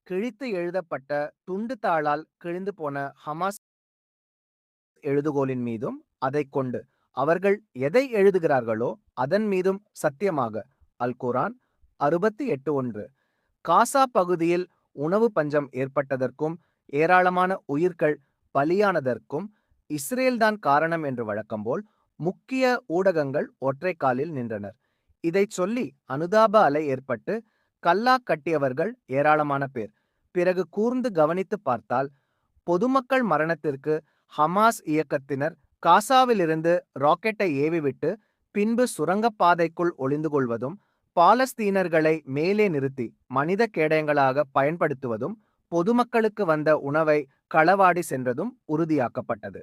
கிழித்து எழுதப்பட்ட துண்டு தாளால் கிழிந்து போன ஹமாஸ் எழுதுகோலின் மீதும் அதைக் கொண்டு அவர்கள் எதை எழுதுகிறார்களோ அதன் மீதும் சத்தியமாக. அல் குரான் 68:1. காசா பகுதியில் உணவு பஞ்சம் ஏற்பட்டதற்கும் ஏராளமான உயிர்கள் பலியானதற்கும் இஸ்ரேல்தான் காரணம் என்று வழக்கம்போல் முக்கிய ஊடகங்கள் ஒற்றை காலில் நின்றனர். இதைச் சொல்லி அனுதாப அலை ஏற்பட்டு கல்லாக் கட்டியவர்கள் ஏராளமான பேர். பிறகு கூர்ந்து கவனித்து பார்த்தால் பொதுமக்கள் மரணத்திற்கு ஹமாஸ் இயக்கத்தினர் காசாவிலிருந்து ராக்கெட்டை ஏவிவிட்டு பின்பு சுரங்கப்பாதைக்குள் ஒளிந்து கொள்வதும் பாலஸ்தீனர்களை மேலே நிறுத்தி மனித கேடயங்களாக பயன்படுத்துவதும் பொதுமக்களுக்கு வந்த உணவை களவாடி சென்றதும் உறுதியாக்கப்பட்டது.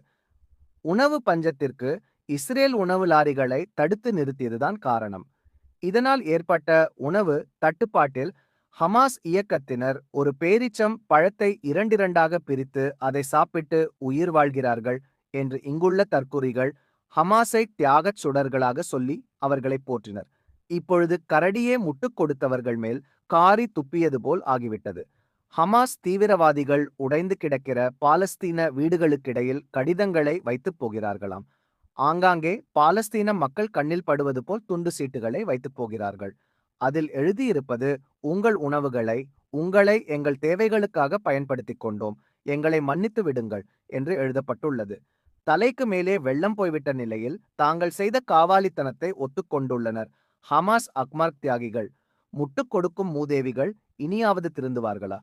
உணவு பஞ்சத்திற்கு இஸ்ரேல் உணவு லாரிகளை தடுத்து நிறுத்தியதுதான் காரணம். இதனால் ஏற்பட்ட உணவு தட்டுப்பாட்டில் ஹமாஸ் இயக்கத்தினர் ஒரு பேரீச்சம் பழத்தை இரண்டிரண்டாக பிரித்து அதை சாப்பிட்டு உயிர் வாழ்கிறார்கள் என்று இங்குள்ள தற்குறிகள் ஹமாஸை தியாகச் சுடர்களாக சொல்லி அவர்களை போற்றினர். இப்பொழுது கரடியே முட்டுக் கொடுத்தவர்கள் மேல் காரி துப்பியது போல் ஆகிவிட்டது. ஹமாஸ் தீவிரவாதிகள் உடைந்து கிடக்கிற பாலஸ்தீன வீடுகளுக்கிடையில் கடிதங்களை வைத்துப் போகிறார்களாம். ஆங்காங்கே பாலஸ்தீன மக்கள் கண்ணில் படுவது போல் துண்டு சீட்டுகளை வைத்துப் போகிறார்கள். அதில் எழுதியிருப்பது, உங்கள் உணவுகளை உங்களை எங்கள் தேவைகளுக்காக பயன்படுத்திக் கொண்டோம், எங்களை மன்னித்து விடுங்கள் என்று எழுதப்பட்டுள்ளது. தலைக்கு மேலே வெள்ளம் போய்விட்ட நிலையில் தாங்கள் செய்த காவாலித்தனத்தை ஒத்துக்கொண்டுள்ளனர் ஹமாஸ் அக்மார்க் தியாகிகள். முட்டுக் கொடுக்கும் மூதேவிகள் இனியாவது திருந்துவார்களா?